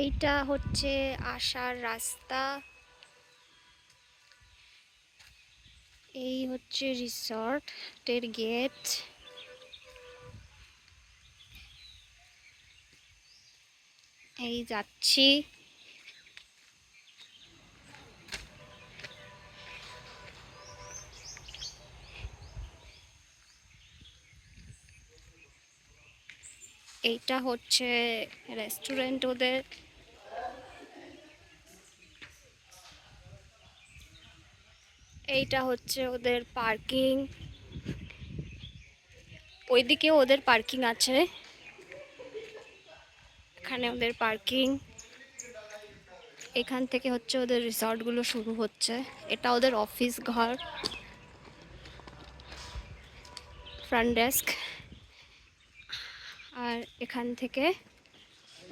এইটা হচ্ছে আসার রাস্তা। এই হচ্ছে রিসর্টের গেট। এই যাচ্ছি। এইটা হচ্ছে রেস্টুরেন্ট ওদের। এইটা হচ্ছে ওদের পার্কিং। ওইদিকে ওদের পার্কিং আছে, এখানে ওদের পার্কিং। এখান থেকে হচ্ছে ওদের রিসর্টগুলো শুরু হচ্ছে। এটা ওদের অফিস ঘর, ফ্রন্ট ডেস্ক। আর এখান থেকে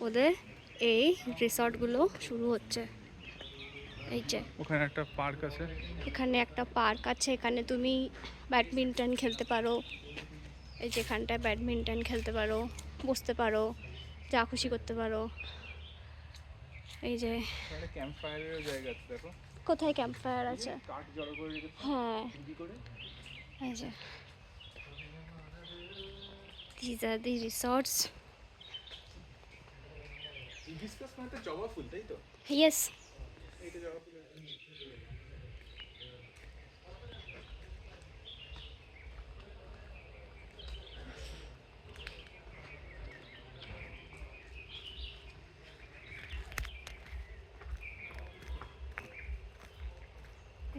ওদের এই রিসর্টগুলো শুরু হচ্ছে। এই যে ওখানে একটা পার্ক আছে, এখানে একটা পার্ক আছে, এখানে তুমি ব্যাডমিন্টন খেলতে পারো। এই যে এখানটায় ব্যাডমিন্টন খেলতে পারো, বসতে পারো, যা খুশি করতে পারো। এই যে ক্যাম্প ফায়ারের জায়গা আছে, দেখো কোথায় ক্যাম্প ফায়ার আছে? কাঠ জড়ো করে রেখেছে। হ্যাঁ, করে এই যে these are the resorts. Hibiscus মানে তো জবা ফুল, তাই তো? Yes. এইটা জবা ফুল।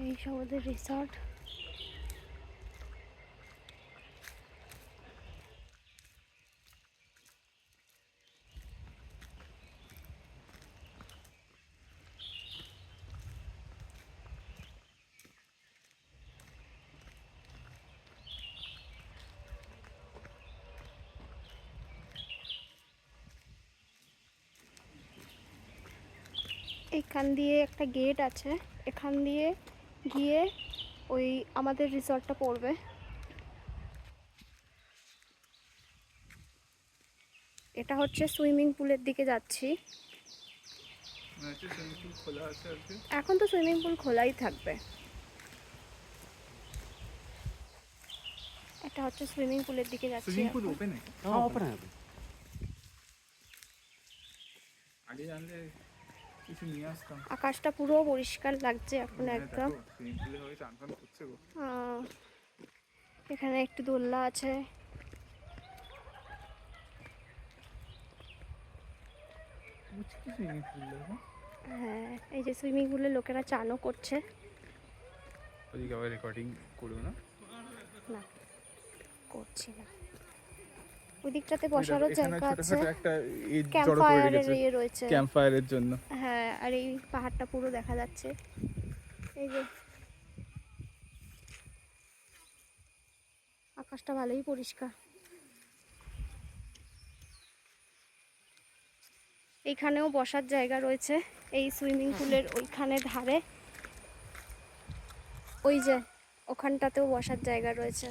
এই সব ওদের রিসর্ট। এখান দিয়ে একটা গেট আছে, এখান দিয়ে গিয়ে ওই আমাদের রিসর্টটা পড়বে। এটা হচ্ছে সুইমিং পুলের দিকে যাচ্ছি। সুইমিং পুল খোলা আছে আজকে। এখন তো সুইমিং পুল খোলাই থাকবে। এটা হচ্ছে সুইমিং পুলের দিকে যাচ্ছি। সুইমিং পুল ওপেন है? हाँ ओपन है अभी। আগে জানলে কিছু নিয়ে আসতাম। আকাশটা পুরো পরিষ্কার লাগছে এখন একদম। সুইমিং পুলে হয়ে চান ফান করছে গো। এখানে একটু দোলনা আছে। সুইমিং পুল দেখো। হ্যাঁ, এই যে সুইমিং পুলে লোকেরা চানও করছে। ওদিকে আবার রেকর্ডিং করবে না? না, করছি না। ওই দিকটাতে বসারও জায়গা আছে, একটা ক্যাম্প ফায়ারের ইয়ে রয়েছে। ক্যাম্প ফায়ারের জন্য। হ্যাঁ, আর এই পাহাড়টা পুরো দেখা যাচ্ছে। এই যে আকাশটা ভালোই পরিষ্কার। এইখানেও বসার জায়গা রয়েছে, এই সুইমিং পুলের ওইখানে ধারে। ওই যে ওখানটাতেও বসার জায়গা রয়েছে।